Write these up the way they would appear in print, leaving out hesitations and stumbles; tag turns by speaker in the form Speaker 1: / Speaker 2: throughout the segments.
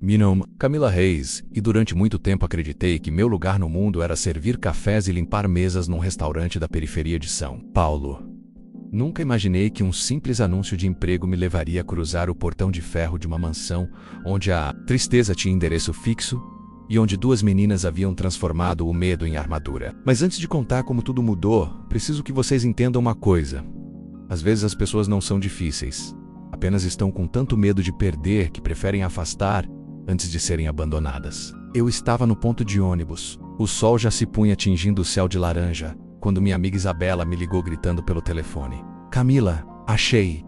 Speaker 1: Me nome Camila Reis, e durante muito tempo acreditei que meu lugar no mundo era servir cafés e limpar mesas num restaurante da periferia de São Paulo. Nunca imaginei que um simples anúncio de emprego me levaria a cruzar o portão de ferro de uma mansão onde a tristeza tinha endereço fixo e onde duas meninas haviam transformado o medo em armadura. Mas antes de contar como tudo mudou, preciso que vocês entendam uma coisa. Às vezes as pessoas não são difíceis. Apenas estão com tanto medo de perder que preferem afastar antes de serem abandonadas. Eu estava no ponto de ônibus. O sol já se punha tingindo o céu de laranja, quando minha amiga Isabela me ligou gritando pelo telefone. Camila, achei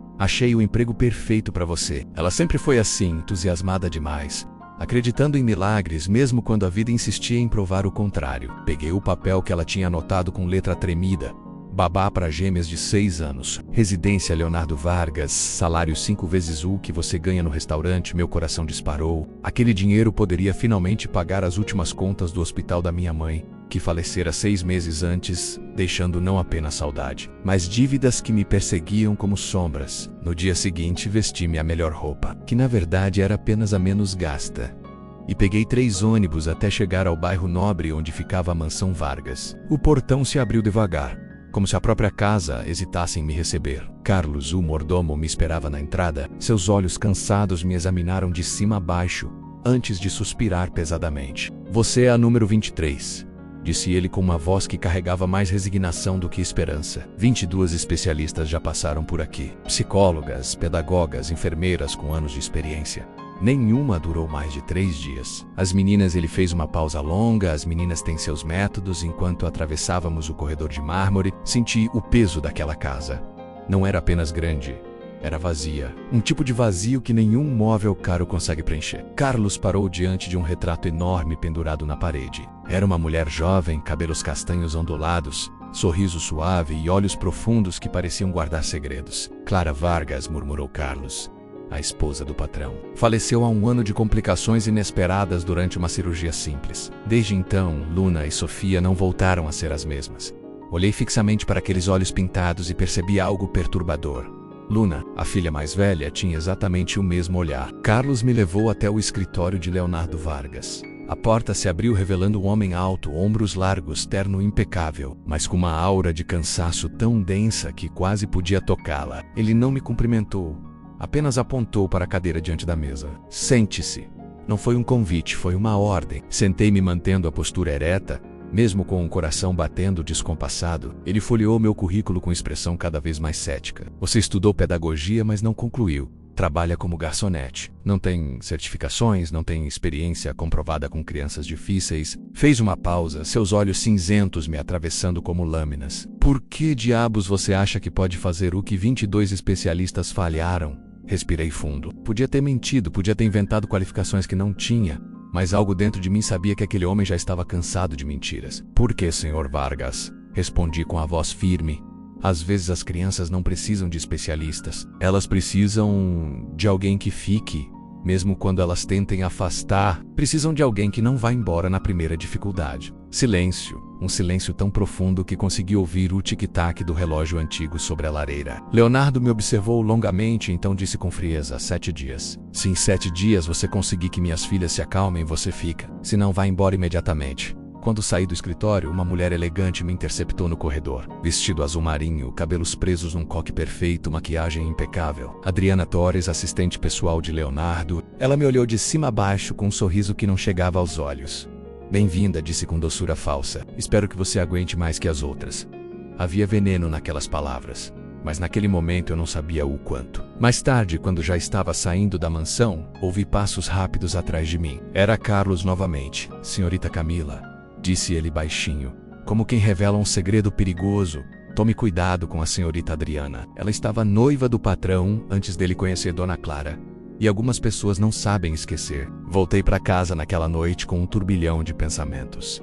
Speaker 1: o emprego perfeito para você. Ela sempre foi assim, entusiasmada demais, acreditando em milagres mesmo quando a vida insistia em provar o contrário. Peguei o papel que ela tinha anotado com letra tremida. Babá para gêmeas de 6 anos. Residência Leonardo Vargas. Salário 5 vezes o que você ganha no restaurante. Meu coração disparou. Aquele dinheiro poderia finalmente pagar as últimas contas do hospital da minha mãe, que falecera 6 meses antes, deixando não apenas saudade, mas dívidas que me perseguiam como sombras. No dia seguinte, vesti minha melhor roupa, que na verdade era apenas a menos gasta, e peguei 3 ônibus até chegar ao bairro nobre onde ficava a mansão Vargas. O portão se abriu devagar, como se a própria casa hesitasse em me receber. Carlos, o mordomo, me esperava na entrada. Seus olhos cansados me examinaram de cima a baixo, antes de suspirar pesadamente. Você é a número 23, disse ele com uma voz que carregava mais resignação do que esperança. 22 especialistas já passaram por aqui. Psicólogas, pedagogas, enfermeiras com anos de experiência. Nenhuma durou mais de 3 dias. As meninas, ele fez uma pausa longa, as meninas têm seus métodos. Enquanto atravessávamos o corredor de mármore, senti o peso daquela casa. Não era apenas grande, era vazia. Um tipo de vazio que nenhum móvel caro consegue preencher. Carlos parou diante de um retrato enorme pendurado na parede. Era uma mulher jovem, cabelos castanhos ondulados, sorriso suave e olhos profundos que pareciam guardar segredos. Clara Vargas, murmurou Carlos, a esposa do patrão. Faleceu há 1 ano de complicações inesperadas durante uma cirurgia simples. Desde então, Luna e Sofia não voltaram a ser as mesmas. Olhei fixamente para aqueles olhos pintados e percebi algo perturbador. Luna, a filha mais velha, tinha exatamente o mesmo olhar. Carlos me levou até o escritório de Leonardo Vargas. A porta se abriu revelando um homem alto, ombros largos, terno impecável, mas com uma aura de cansaço tão densa que quase podia tocá-la. Ele não me cumprimentou, apenas apontou para a cadeira diante da mesa. Sente-se. Não foi um convite, foi uma ordem. Sentei-me mantendo a postura ereta, mesmo com o coração batendo descompassado. Ele folheou meu currículo com expressão cada vez mais cética. Você estudou pedagogia, mas não concluiu. Trabalha como garçonete. Não tem certificações, não tem experiência comprovada com crianças difíceis. Fez uma pausa, seus olhos cinzentos me atravessando como lâminas. Por que diabos você acha que pode fazer o que 22 especialistas falharam? Respirei fundo. Podia ter mentido, podia ter inventado qualificações que não tinha, mas algo dentro de mim sabia que aquele homem já estava cansado de mentiras. Por que, Sr. Vargas? Respondi com a voz firme. Às vezes as crianças não precisam de especialistas. Elas precisam de alguém que fique, mesmo quando elas tentem afastar. Precisam de alguém que não vá embora na primeira dificuldade. Silêncio. Um silêncio tão profundo que consegui ouvir o tic-tac do relógio antigo sobre a lareira. Leonardo me observou longamente e então disse com frieza: 7 dias. Se em 7 dias você conseguir que minhas filhas se acalmem, você fica. Se não, vá embora imediatamente. Quando saí do escritório, uma mulher elegante me interceptou no corredor. Vestido azul marinho, cabelos presos num coque perfeito, maquiagem impecável. Adriana Torres, assistente pessoal de Leonardo. Ela me olhou de cima a baixo com um sorriso que não chegava aos olhos. Bem-vinda, disse com doçura falsa. Espero que você aguente mais que as outras. Havia veneno naquelas palavras, mas naquele momento eu não sabia o quanto. Mais tarde, quando já estava saindo da mansão, ouvi passos rápidos atrás de mim. Era Carlos novamente. Senhorita Camila, disse ele baixinho, como quem revela um segredo perigoso. Tome cuidado com a senhorita Adriana. Ela estava noiva do patrão antes dele conhecer Dona Clara. E algumas pessoas não sabem esquecer. Voltei para casa naquela noite com um turbilhão de pensamentos.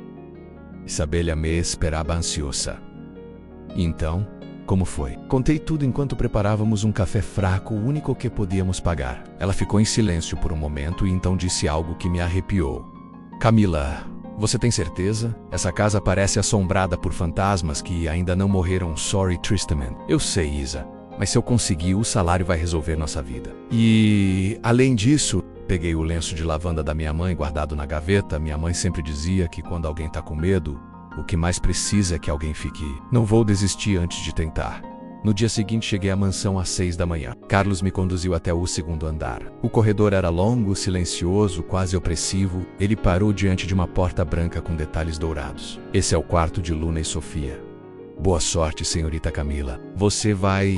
Speaker 1: Isabela me esperava ansiosa. E então, como foi? Contei tudo enquanto preparávamos um café fraco, o único que podíamos pagar. Ela ficou em silêncio por um momento e então disse algo que me arrepiou. Camila, você tem certeza? Essa casa parece assombrada por fantasmas que ainda não morreram. Sorry, Tristan. Eu sei, Isa. Mas se eu conseguir, o salário vai resolver nossa vida. E, além disso, Peguei o lenço de lavanda da minha mãe guardado na gaveta. Minha mãe sempre dizia que quando alguém tá com medo, o que mais precisa é que alguém fique. Não vou desistir antes de tentar. No dia seguinte cheguei à mansão às 6 da manhã. Carlos me conduziu até o segundo andar. O corredor era longo, silencioso, quase opressivo. Ele parou diante de uma porta branca com detalhes dourados. Esse é o quarto de Luna e Sofia. Boa sorte, senhorita Camila. Você vai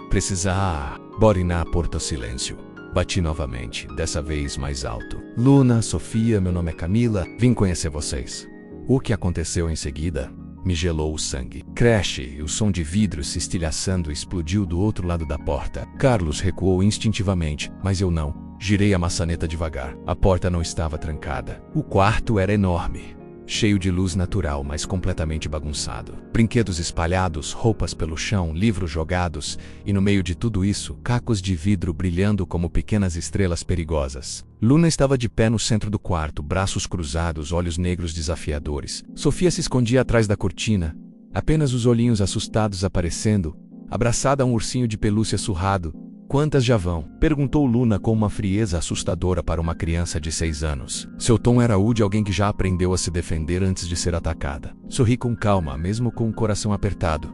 Speaker 1: precisar. Borina porta o silêncio. Bati novamente, dessa vez mais alto. Luna, Sofia, meu nome é Camila. Vim conhecer vocês. O que aconteceu em seguida me gelou o sangue. Crash, o som de vidro se estilhaçando explodiu do outro lado da porta. Carlos recuou instintivamente, mas eu não. Girei a maçaneta devagar. A porta não estava trancada. O quarto era enorme, cheio de luz natural, mas completamente bagunçado. Brinquedos espalhados, roupas pelo chão, livros jogados, e no meio de tudo isso, cacos de vidro brilhando como pequenas estrelas perigosas. Luna estava de pé no centro do quarto, braços cruzados, olhos negros desafiadores. Sofia se escondia atrás da cortina, apenas os olhinhos assustados aparecendo, abraçada a um ursinho de pelúcia surrado. Quantas já vão? Perguntou Luna com uma frieza assustadora para uma criança de 6 anos. Seu tom era o de alguém que já aprendeu a se defender antes de ser atacada. Sorri com calma, mesmo com o coração apertado.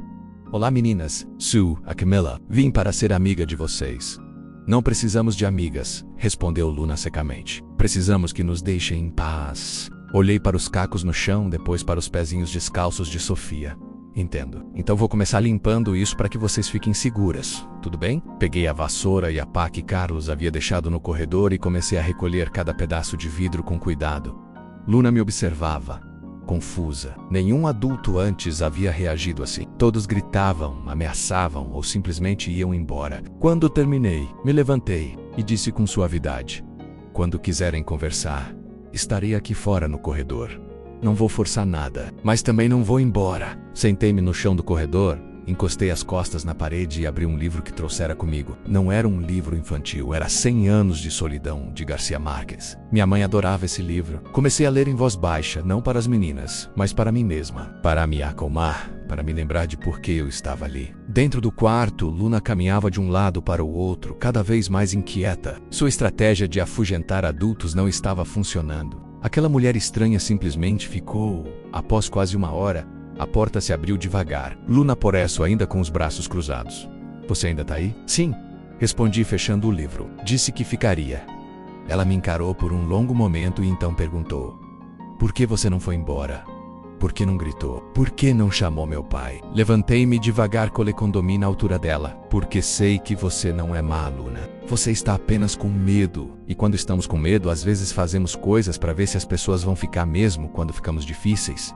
Speaker 1: Olá meninas, Sue, a Camila. Vim para ser amiga de vocês. Não precisamos de amigas, respondeu Luna secamente. Precisamos que nos deixem em paz. Olhei para os cacos no chão, depois para os pezinhos descalços de Sofia. Entendo. Então vou começar limpando isso para que vocês fiquem seguras, tudo bem? Peguei a vassoura e a pá que Carlos havia deixado no corredor e comecei a recolher cada pedaço de vidro com cuidado. Luna me observava, confusa. Nenhum adulto antes havia reagido assim. Todos gritavam, ameaçavam ou simplesmente iam embora. Quando terminei, me levantei e disse com suavidade: quando quiserem conversar, estarei aqui fora no corredor. Não vou forçar nada, mas também não vou embora. Sentei-me no chão do corredor, encostei as costas na parede e abri um livro que trouxera comigo. Não era um livro infantil, era 100 Anos de Solidão, de Garcia Marques. Minha mãe adorava esse livro. Comecei a ler em voz baixa, não para as meninas, mas para mim mesma. Para me acalmar, para me lembrar de por que eu estava ali. Dentro do quarto, Luna caminhava de um lado para o outro, cada vez mais inquieta. Sua estratégia de afugentar adultos não estava funcionando. Aquela mulher estranha simplesmente ficou. Após quase uma hora, a porta se abriu devagar. Luna Poresso ainda com os braços cruzados. Você ainda tá aí? Sim, respondi fechando o livro. Disse que ficaria. Ela me encarou por um longo momento e então perguntou: por que você não foi embora? Por que não gritou? Por que não chamou meu pai? Levantei-me devagar, colecondomi na altura dela. Porque sei que você não é má, Luna. Você está apenas com medo. E quando estamos com medo, às vezes fazemos coisas para ver se as pessoas vão ficar mesmo quando ficamos difíceis.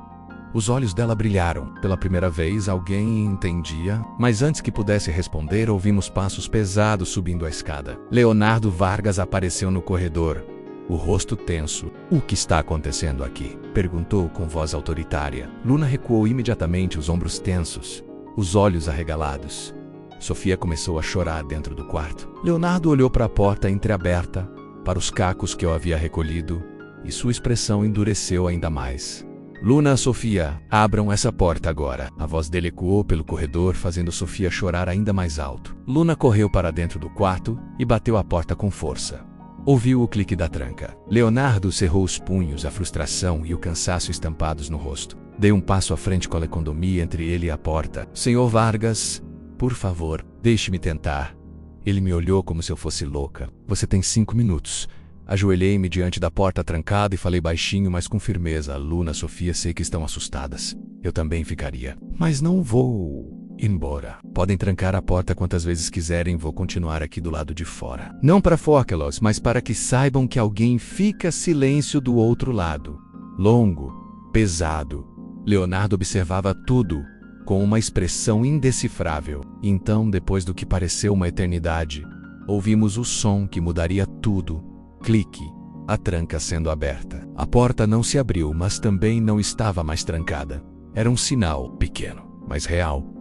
Speaker 1: Os olhos dela brilharam. Pela primeira vez, alguém entendia. Mas antes que pudesse responder, ouvimos passos pesados subindo a escada. Leonardo Vargas apareceu no corredor, o rosto tenso. O que está acontecendo aqui? Perguntou com voz autoritária. Luna recuou imediatamente, os ombros tensos, os olhos arregalados. Sofia começou a chorar dentro do quarto. Leonardo olhou para a porta entreaberta, para os cacos que eu havia recolhido, e sua expressão endureceu ainda mais. Luna, Sofia, abram essa porta agora. A voz dele ecoou pelo corredor, fazendo Sofia chorar ainda mais alto. Luna correu para dentro do quarto e bateu a porta com força. Ouviu o clique da tranca. Leonardo cerrou os punhos, a frustração e o cansaço estampados no rosto. Dei um passo à frente, colecondomia entre ele e a porta. Senhor Vargas, por favor, deixe-me tentar. Ele me olhou como se eu fosse louca. Você tem 5 minutos. Ajoelhei-me diante da porta trancada e falei baixinho, mas com firmeza. Luna, Sofia, sei que estão assustadas. Eu também ficaria. Mas não vou embora. Podem trancar a porta quantas vezes quiserem, vou continuar aqui do lado de fora. Não para focá-los, mas para que saibam que alguém fica silêncio do outro lado. Longo, pesado. Leonardo observava tudo com uma expressão indecifrável. Então, depois do que pareceu uma eternidade, ouvimos o som que mudaria tudo. Clique. A tranca sendo aberta. A porta não se abriu, mas também não estava mais trancada. Era um sinal, pequeno, mas real.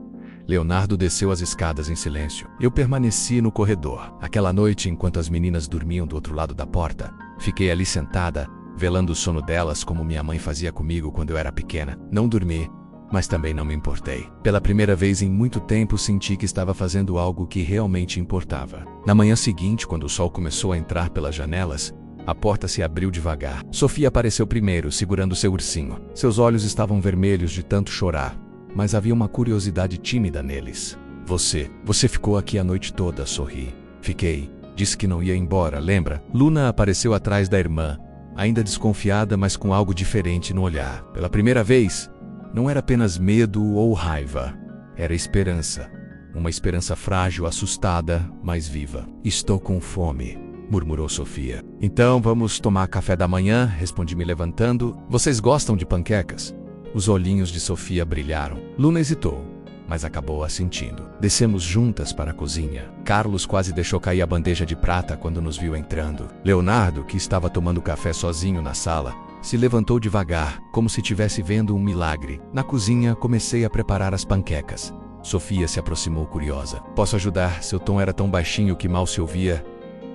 Speaker 1: Leonardo desceu as escadas em silêncio. Eu permaneci no corredor. Aquela noite, enquanto as meninas dormiam do outro lado da porta, fiquei ali sentada, velando o sono delas como minha mãe fazia comigo quando eu era pequena. Não dormi, mas também não me importei. Pela primeira vez em muito tempo senti que estava fazendo algo que realmente importava. Na manhã seguinte, quando o sol começou a entrar pelas janelas, a porta se abriu devagar. Sofia apareceu primeiro, segurando seu ursinho. Seus olhos estavam vermelhos de tanto chorar, mas havia uma curiosidade tímida neles. Você ficou aqui a noite toda, sorri. Fiquei. Disse que não ia embora, lembra? Luna apareceu atrás da irmã, ainda desconfiada, mas com algo diferente no olhar. Pela primeira vez, não era apenas medo ou raiva. Era esperança. Uma esperança frágil, assustada, mas viva. Estou com fome, murmurou Sofia. Então vamos tomar café da manhã, respondi me levantando. Vocês gostam de panquecas? Os olhinhos de Sofia brilharam. Luna hesitou, mas acabou assentindo. Descemos juntas para a cozinha. Carlos quase deixou cair a bandeja de prata quando nos viu entrando. Leonardo, que estava tomando café sozinho na sala, se levantou devagar, como se estivesse vendo um milagre. Na cozinha, comecei a preparar as panquecas. Sofia se aproximou curiosa. Posso ajudar? Seu tom era tão baixinho que mal se ouvia.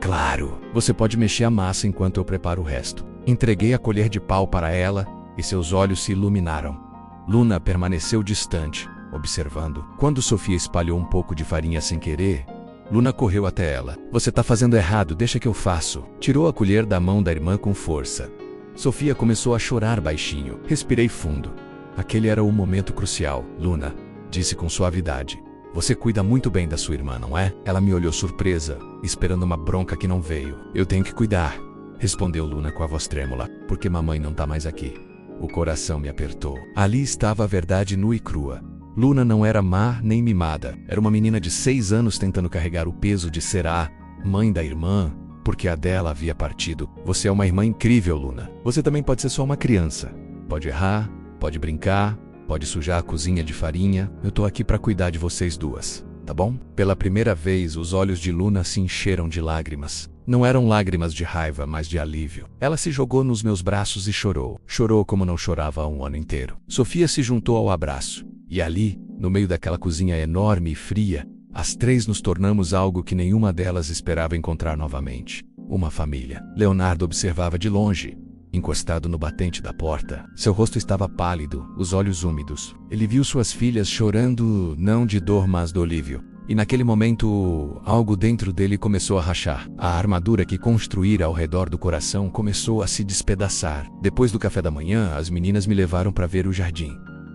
Speaker 1: Claro. Você pode mexer a massa enquanto eu preparo o resto. Entreguei a colher de pau para ela e seus olhos se iluminaram. Luna permaneceu distante, observando. Quando Sofia espalhou um pouco de farinha sem querer, Luna correu até ela. Você tá fazendo errado, deixa que eu faço. Tirou a colher da mão da irmã com força. Sofia começou a chorar baixinho. Respirei fundo. Aquele era o momento crucial. Luna, disse com suavidade. Você cuida muito bem da sua irmã, não é? Ela me olhou surpresa, esperando uma bronca que não veio. Eu tenho que cuidar, respondeu Luna com a voz trêmula, porque mamãe não tá mais aqui. O coração me apertou. Ali estava a verdade nua e crua. Luna não era má nem mimada. Era uma menina de 6 anos tentando carregar o peso de ser a mãe da irmã, porque a dela havia partido. Você é uma irmã incrível, Luna. Você também pode ser só uma criança. Pode errar, pode brincar, pode sujar a cozinha de farinha. Eu tô aqui para cuidar de vocês duas, tá bom? Pela primeira vez, os olhos de Luna se encheram de lágrimas. Não eram lágrimas de raiva, mas de alívio. Ela se jogou nos meus braços e chorou. Chorou como não chorava há um ano inteiro. Sofia se juntou ao abraço. E ali, no meio daquela cozinha enorme e fria, as três nos tornamos algo que nenhuma delas esperava encontrar novamente. Uma família. Leonardo observava de longe, encostado no batente da porta. Seu rosto estava pálido, os olhos úmidos. Ele viu suas filhas chorando, não de dor, mas do alívio. E naquele momento, algo dentro dele começou a rachar. A armadura que construíra ao redor do coração começou a se despedaçar. Depois do café da manhã, as meninas me levaram para ver o jardim.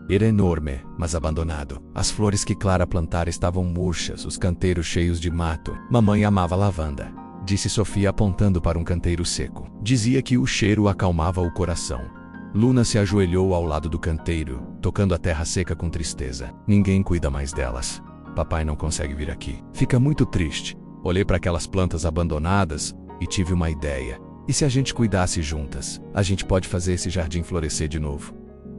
Speaker 1: Era enorme, mas abandonado. As flores que Clara plantara estavam murchas, os canteiros cheios de mato. Mamãe amava lavanda, disse Sofia apontando para um canteiro seco. Dizia que o cheiro acalmava o coração. Luna se ajoelhou ao lado do canteiro, tocando a terra seca com tristeza. Ninguém cuida mais delas. Papai não consegue vir aqui. Fica muito triste. Olhei para aquelas plantas abandonadas e tive uma ideia. E se a gente cuidasse juntas? A gente pode fazer esse jardim florescer de novo.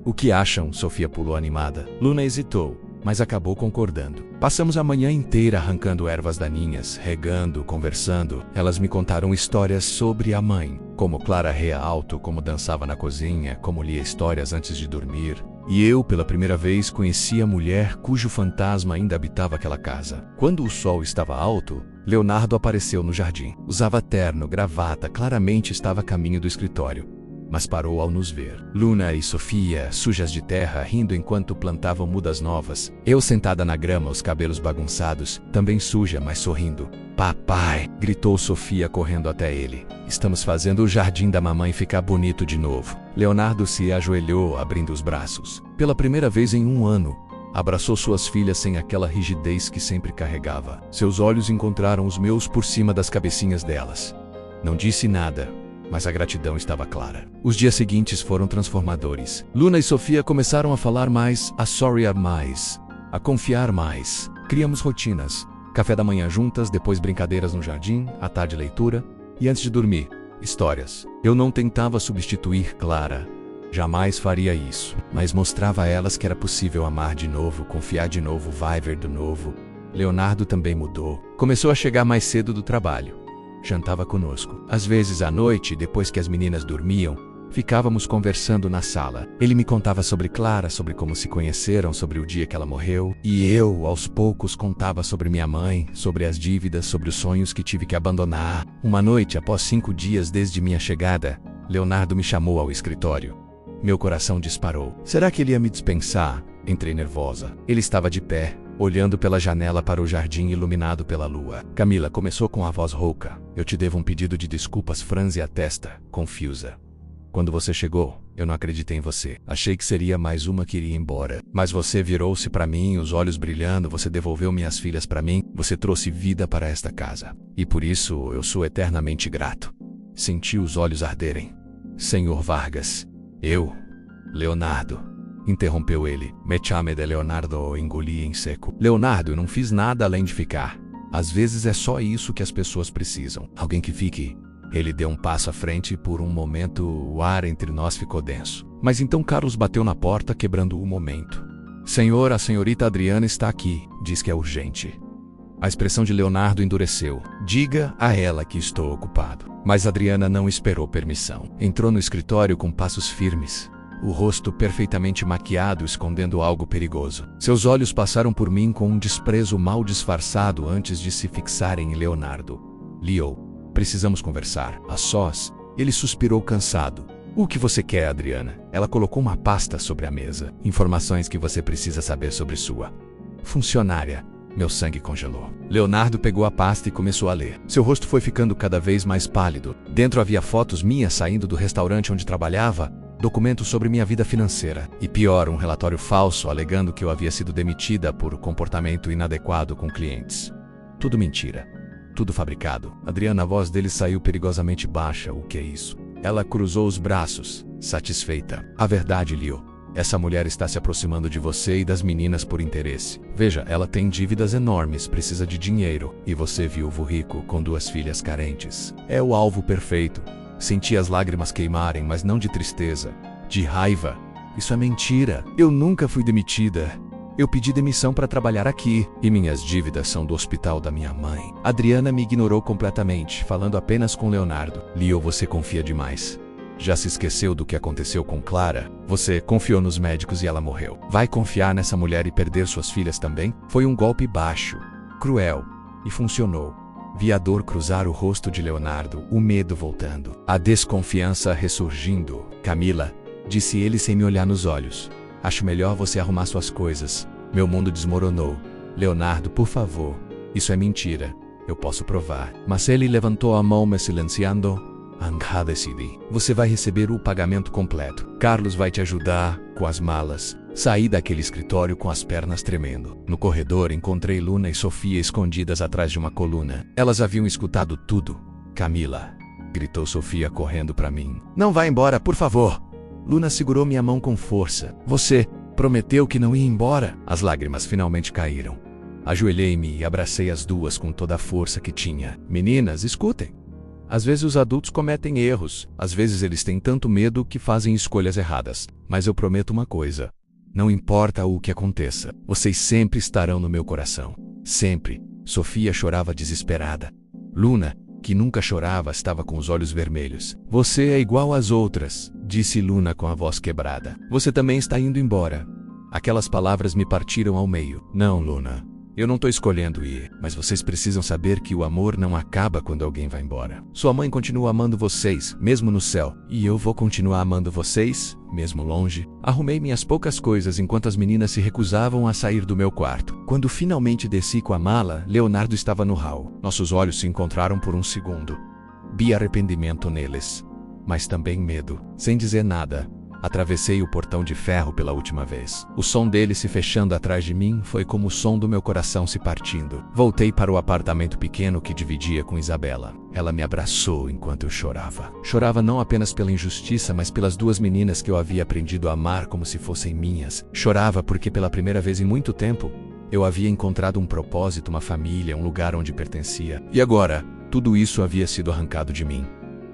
Speaker 1: O que acham? Sofia pulou animada. Luna hesitou, mas acabou concordando. Passamos a manhã inteira arrancando ervas daninhas, regando, conversando. Elas me contaram histórias sobre a mãe, como Clara ria alto, como dançava na cozinha, como lia histórias antes de dormir. E eu, pela primeira vez, conheci a mulher cujo fantasma ainda habitava aquela casa. Quando o sol estava alto, Leonardo apareceu no jardim. Usava terno, gravata, claramente estava a caminho do escritório, mas parou ao nos ver. Luna e Sofia, sujas de terra, rindo enquanto plantavam mudas novas. Eu sentada na grama, os cabelos bagunçados, também suja, mas sorrindo. Papai! Gritou Sofia correndo até ele. Estamos fazendo o jardim da mamãe ficar bonito de novo. Leonardo se ajoelhou, abrindo os braços. Pela primeira vez em um ano, abraçou suas filhas sem aquela rigidez que sempre carregava. Seus olhos encontraram os meus por cima das cabecinhas delas. Não disse nada, mas a gratidão estava clara. Os dias seguintes foram transformadores. Luna e Sofia começaram a falar mais, a sorriar mais, a confiar mais. Criamos rotinas. Café da manhã juntas, depois brincadeiras no jardim, à tarde leitura e antes de dormir, histórias. Eu não tentava substituir Clara. Jamais faria isso. Mas mostrava a elas que era possível amar de novo, confiar de novo, viver de novo. Leonardo também mudou. Começou a chegar mais cedo do trabalho. Jantava conosco. Às vezes à noite, depois que as meninas dormiam, ficávamos conversando na sala. Ele me contava sobre Clara, sobre como se conheceram, sobre o dia que ela morreu. E eu, aos poucos, contava sobre minha mãe, sobre as dívidas, sobre os sonhos que tive que abandonar. Uma noite, após 5 dias desde minha chegada, Leonardo me chamou ao escritório. Meu coração disparou. Será que ele ia me dispensar? Entrei nervosa. Ele estava de pé, olhando pela janela para o jardim iluminado pela lua. Camila começou com a voz rouca. Eu te devo um pedido de desculpas, franze a testa, confusa. Quando você chegou, eu não acreditei em você. Achei que seria mais uma que iria embora. Mas você virou-se para mim, os olhos brilhando, você devolveu minhas filhas para mim, você trouxe vida para esta casa. E por isso eu sou eternamente grato. Senti os olhos arderem. Senhor Vargas. Eu, Leonardo. Interrompeu ele. Me chame de Leonardo, engoli em seco. Leonardo, eu não fiz nada além de ficar. Às vezes é só isso que as pessoas precisam. Alguém que fique. Ele deu um passo à frente e por um momento o ar entre nós ficou denso. Mas então Carlos bateu na porta, quebrando o momento. Senhor, a senhorita Adriana está aqui. Diz que é urgente. A expressão de Leonardo endureceu. Diga a ela que estou ocupado. Mas Adriana não esperou permissão. Entrou no escritório com passos firmes. O rosto perfeitamente maquiado, escondendo algo perigoso. Seus olhos passaram por mim com um desprezo mal disfarçado antes de se fixarem em Leonardo. Leo. Precisamos conversar. A sós, ele suspirou cansado. O que você quer, Adriana? Ela colocou uma pasta sobre a mesa. Informações que você precisa saber sobre sua funcionária. Meu sangue congelou. Leonardo pegou a pasta e começou a ler. Seu rosto foi ficando cada vez mais pálido. Dentro havia fotos minhas saindo do restaurante onde trabalhava, documentos sobre minha vida financeira. E pior, um relatório falso alegando que eu havia sido demitida por comportamento inadequado com clientes. Tudo mentira. Tudo fabricado. Adriana, a voz dele saiu perigosamente baixa. O que é isso? Ela cruzou os braços, satisfeita. A verdade, Leo. Essa mulher está se aproximando de você e das meninas por interesse. Veja, ela tem dívidas enormes, precisa de dinheiro. E você, viúvo rico, com 2 filhas carentes. É o alvo perfeito. Senti as lágrimas queimarem, mas não de tristeza, de raiva. Isso é mentira. Eu nunca fui demitida. Eu pedi demissão para trabalhar aqui. E minhas dívidas são do hospital da minha mãe. Adriana me ignorou completamente, falando apenas com Leonardo. Leo, você confia demais. Já se esqueceu do que aconteceu com Clara? Você confiou nos médicos e ela morreu. Vai confiar nessa mulher e perder suas filhas também? Foi um golpe baixo, cruel, e funcionou. Vi a dor cruzar o rosto de Leonardo, o medo voltando, a desconfiança ressurgindo. Camila, disse ele sem me olhar nos olhos. Acho melhor você arrumar suas coisas. Meu mundo desmoronou. Leonardo, por favor. Isso é mentira. Eu posso provar. Mas ele levantou a mão me silenciando. Anga decidi. Você vai receber o pagamento completo. Carlos vai te ajudar com as malas. Saí daquele escritório com as pernas tremendo. No corredor encontrei Luna e Sofia escondidas atrás de uma coluna. Elas haviam escutado tudo. Camila, gritou Sofia correndo para mim. Não vá embora, por favor. Luna segurou minha mão com força. Você prometeu que não ia embora. As lágrimas finalmente caíram. Ajoelhei-me e abracei as duas com toda a força que tinha. Meninas, escutem. Às vezes os adultos cometem erros. Às vezes eles têm tanto medo que fazem escolhas erradas. Mas eu prometo uma coisa. Não importa o que aconteça, vocês sempre estarão no meu coração. Sempre. Sofia chorava desesperada. Luna, que nunca chorava, estava com os olhos vermelhos. Você é igual às outras, disse Luna com a voz quebrada. Você também está indo embora. Aquelas palavras me partiram ao meio. Não, Luna. Eu não estou escolhendo ir, mas vocês precisam saber que o amor não acaba quando alguém vai embora. Sua mãe continua amando vocês, mesmo no céu. E eu vou continuar amando vocês, mesmo longe. Arrumei minhas poucas coisas enquanto as meninas se recusavam a sair do meu quarto. Quando finalmente desci com a mala, Leonardo estava no hall. Nossos olhos se encontraram por um segundo. Vi arrependimento neles, mas também medo. Sem dizer nada, atravessei o portão de ferro pela última vez. O som dele se fechando atrás de mim foi como o som do meu coração se partindo. Voltei para o apartamento pequeno que dividia com Isabela. Ela me abraçou enquanto eu chorava. Chorava não apenas pela injustiça, mas pelas 2 meninas que eu havia aprendido a amar como se fossem minhas. Chorava porque pela primeira vez em muito tempo, eu havia encontrado um propósito, uma família, um lugar onde pertencia. E agora, tudo isso havia sido arrancado de mim.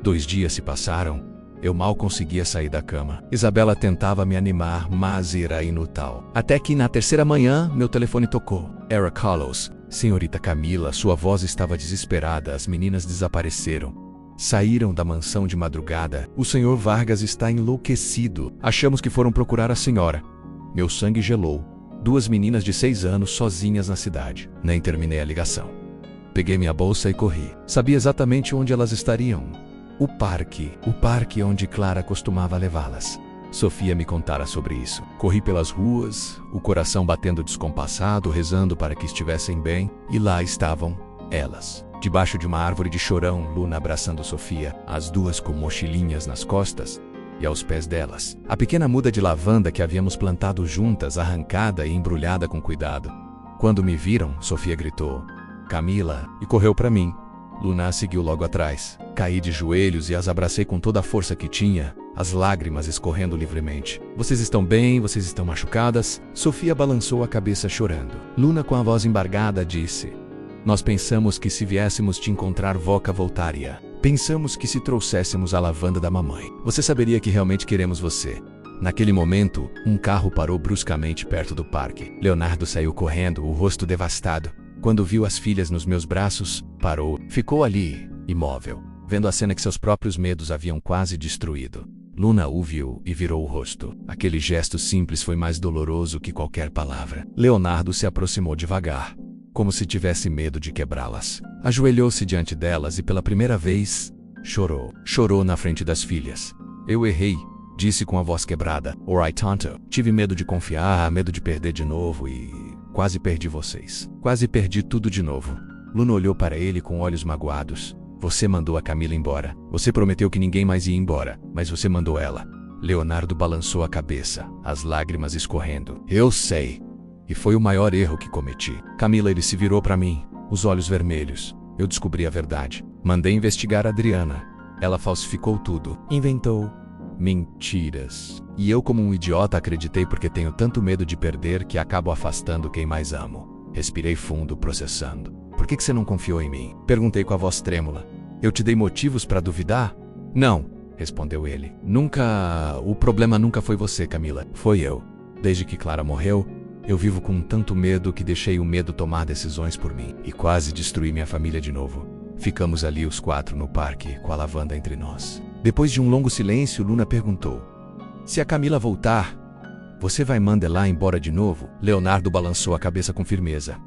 Speaker 1: 2 dias se passaram. Eu mal conseguia sair da cama. Isabela tentava me animar, mas era inútil. Até que na 3ª manhã, meu telefone tocou. Era Carlos. Senhorita Camila, sua voz estava desesperada. As meninas desapareceram. Saíram da mansão de madrugada. O senhor Vargas está enlouquecido. Achamos que foram procurar a senhora. Meu sangue gelou. 2 meninas de 6 anos sozinhas na cidade. Nem terminei a ligação. Peguei minha bolsa e corri. Sabia exatamente onde elas estariam. O parque onde Clara costumava levá-las. Sofia me contara sobre isso. Corri pelas ruas, o coração batendo descompassado, rezando para que estivessem bem, e lá estavam elas. Debaixo de uma árvore de chorão, Luna abraçando Sofia, as duas com mochilinhas nas costas, e aos pés delas, a pequena muda de lavanda que havíamos plantado juntas, arrancada e embrulhada com cuidado. Quando me viram, Sofia gritou, "Camila!" e correu para mim. Luna a seguiu logo atrás. Caí de joelhos e as abracei com toda a força que tinha, as lágrimas escorrendo livremente. "Vocês estão bem? Vocês estão machucadas?" Sofia balançou a cabeça chorando. Luna, com a voz embargada, disse, "Nós pensamos que se viéssemos te encontrar, Voca voltaria. Pensamos que se trouxéssemos a lavanda da mamãe, você saberia que realmente queremos você." Naquele momento, um carro parou bruscamente perto do parque. Leonardo saiu correndo, o rosto devastado. Quando viu as filhas nos meus braços, parou. Ficou ali, imóvel, vendo a cena que seus próprios medos haviam quase destruído. Luna o viu e virou o rosto. Aquele gesto simples foi mais doloroso que qualquer palavra. Leonardo se aproximou devagar, como se tivesse medo de quebrá-las. Ajoelhou-se diante delas e pela primeira vez, chorou. Chorou na frente das filhas. "Eu errei", disse com a voz quebrada. "Alright, Tonto. Tive medo de confiar, medo de perder de novo e quase perdi vocês. Quase perdi tudo de novo." Luna olhou para ele com olhos magoados. "Você mandou a Camila embora. Você prometeu que ninguém mais ia embora, mas você mandou ela." Leonardo balançou a cabeça, as lágrimas escorrendo. "Eu sei. E foi o maior erro que cometi." "Camila," ele se virou para mim, os olhos vermelhos. "Eu descobri a verdade. Mandei investigar a Adriana. Ela falsificou tudo. Inventou mentiras. E eu, como um idiota, acreditei porque tenho tanto medo de perder que acabo afastando quem mais amo." Respirei fundo, processando. "Por que você não confiou em mim?" Perguntei com a voz trêmula. "Eu te dei motivos para duvidar?" "Não", respondeu ele. "Nunca... O problema nunca foi você, Camila. Foi eu. Desde que Clara morreu, eu vivo com tanto medo que deixei o medo tomar decisões por mim. E quase destruí minha família de novo. Ficamos ali os 4 no parque, com a lavanda entre nós." Depois de um longo silêncio, Luna perguntou, "Se a Camila voltar, você vai mandá-la embora de novo?" Leonardo balançou a cabeça com firmeza.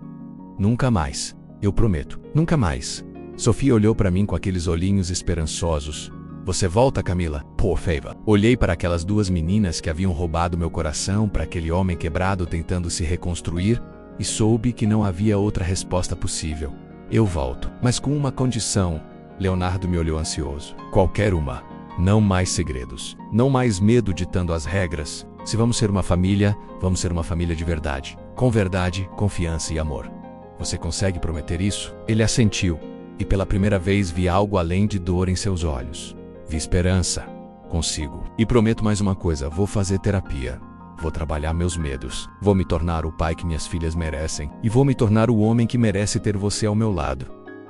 Speaker 1: "Nunca mais. Eu prometo. Nunca mais." Sofia olhou para mim com aqueles olhinhos esperançosos. "Você volta, Camila?" "Por favor." Olhei para aquelas duas meninas que haviam roubado meu coração, para aquele homem quebrado tentando se reconstruir, e soube que não havia outra resposta possível. "Eu volto, mas com uma condição." Leonardo me olhou ansioso. "Qualquer uma. Não mais segredos. Não mais medo ditando as regras. Se vamos ser uma família, vamos ser uma família de verdade. Com verdade, confiança e amor. Você consegue prometer isso?" Ele assentiu, e pela primeira vez vi algo além de dor em seus olhos. Vi esperança. "Consigo. E prometo mais uma coisa, vou fazer terapia. Vou trabalhar meus medos. Vou me tornar o pai que minhas filhas merecem. E vou me tornar o homem que merece ter você ao meu lado."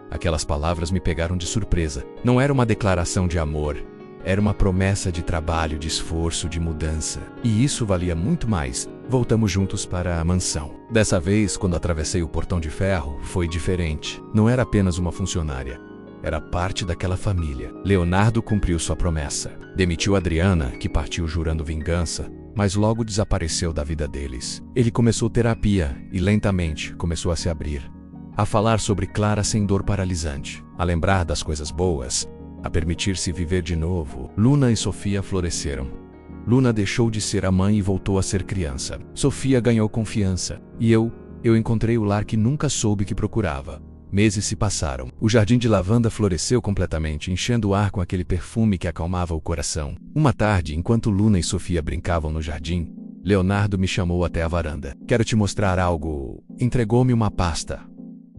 Speaker 1: Aquelas palavras me pegaram de surpresa. Não era uma declaração de amor. Era uma promessa de trabalho, de esforço, de mudança. E isso valia muito mais. Voltamos juntos para a mansão. Dessa vez, quando atravessei o portão de ferro, foi diferente. Não era apenas uma funcionária. Era parte daquela família. Leonardo cumpriu sua promessa. Demitiu Adriana, que partiu jurando vingança, mas logo desapareceu da vida deles. Ele começou terapia e lentamente começou a se abrir. A falar sobre Clara sem dor paralisante. A lembrar das coisas boas. A permitir-se viver de novo. Luna e Sofia floresceram. Luna deixou de ser a mãe e voltou a ser criança. Sofia ganhou confiança. E eu encontrei o lar que nunca soube que procurava. Meses se passaram. O jardim de lavanda floresceu completamente, enchendo o ar com aquele perfume que acalmava o coração. Uma tarde, enquanto Luna e Sofia brincavam no jardim, Leonardo me chamou até a varanda. "Quero te mostrar algo." Entregou-me uma pasta.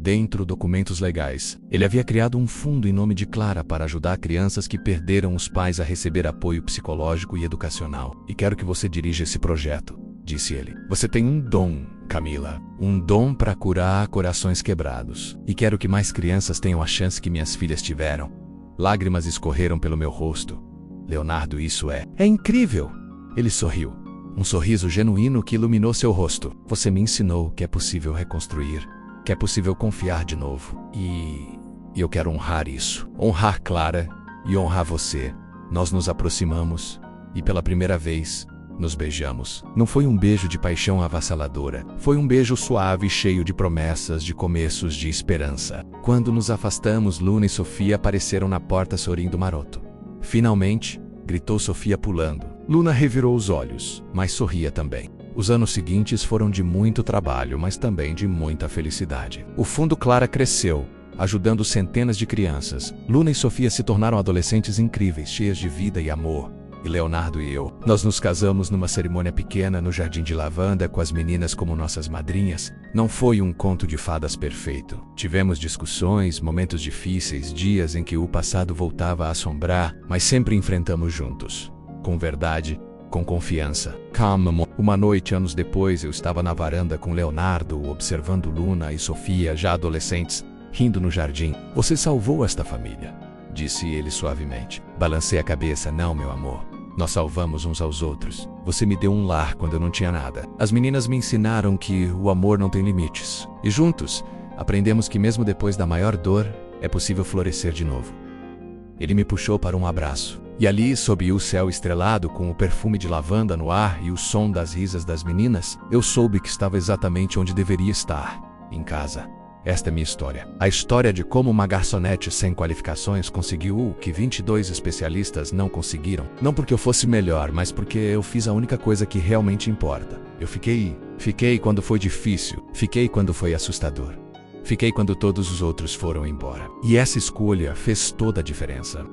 Speaker 1: Dentro, documentos legais. Ele havia criado um fundo em nome de Clara para ajudar crianças que perderam os pais a receber apoio psicológico e educacional. "E quero que você dirija esse projeto", disse ele. "Você tem um dom, Camila. Um dom para curar corações quebrados. E quero que mais crianças tenham a chance que minhas filhas tiveram." Lágrimas escorreram pelo meu rosto. "Leonardo, isso é incrível!" Ele sorriu. Um sorriso genuíno que iluminou seu rosto. "Você me ensinou que é possível reconstruir. Que é possível confiar de novo. E eu quero honrar isso. Honrar Clara e honrar você." Nós nos aproximamos e pela primeira vez nos beijamos. Não foi um beijo de paixão avassaladora. Foi um beijo suave, cheio de promessas, de começos, de esperança. Quando nos afastamos, Luna e Sofia apareceram na porta sorrindo maroto. "Finalmente!" gritou Sofia pulando. Luna revirou os olhos, mas sorria também. Os anos seguintes foram de muito trabalho, mas também de muita felicidade. O Fundo Clara cresceu, ajudando centenas de crianças. Luna e Sofia se tornaram adolescentes incríveis, cheias de vida e amor. E Leonardo e eu, nós nos casamos numa cerimônia pequena no Jardim de Lavanda com as meninas como nossas madrinhas. Não foi um conto de fadas perfeito. Tivemos discussões, momentos difíceis, dias em que o passado voltava a assombrar, mas sempre enfrentamos juntos. Com verdade, com confiança. Calma. Uma noite, anos depois, eu estava na varanda com Leonardo, observando Luna e Sofia, já adolescentes, rindo no jardim. Você salvou esta família, disse ele suavemente. Balancei a cabeça. Não, meu amor. Nós salvamos uns aos outros. Você me deu um lar quando eu não tinha nada. As meninas me ensinaram que o amor não tem limites. E juntos, aprendemos que mesmo depois da maior dor, é possível florescer de novo. Ele me puxou para um abraço. E ali, sob o céu estrelado, com o perfume de lavanda no ar e o som das risas das meninas, eu soube que estava exatamente onde deveria estar, em casa. Esta é minha história. A história de como uma garçonete sem qualificações conseguiu o que 22 especialistas não conseguiram. Não porque eu fosse melhor, mas porque eu fiz a única coisa que realmente importa. Eu fiquei quando foi difícil. Fiquei quando foi assustador. Fiquei quando todos os outros foram embora. E essa escolha fez toda a diferença.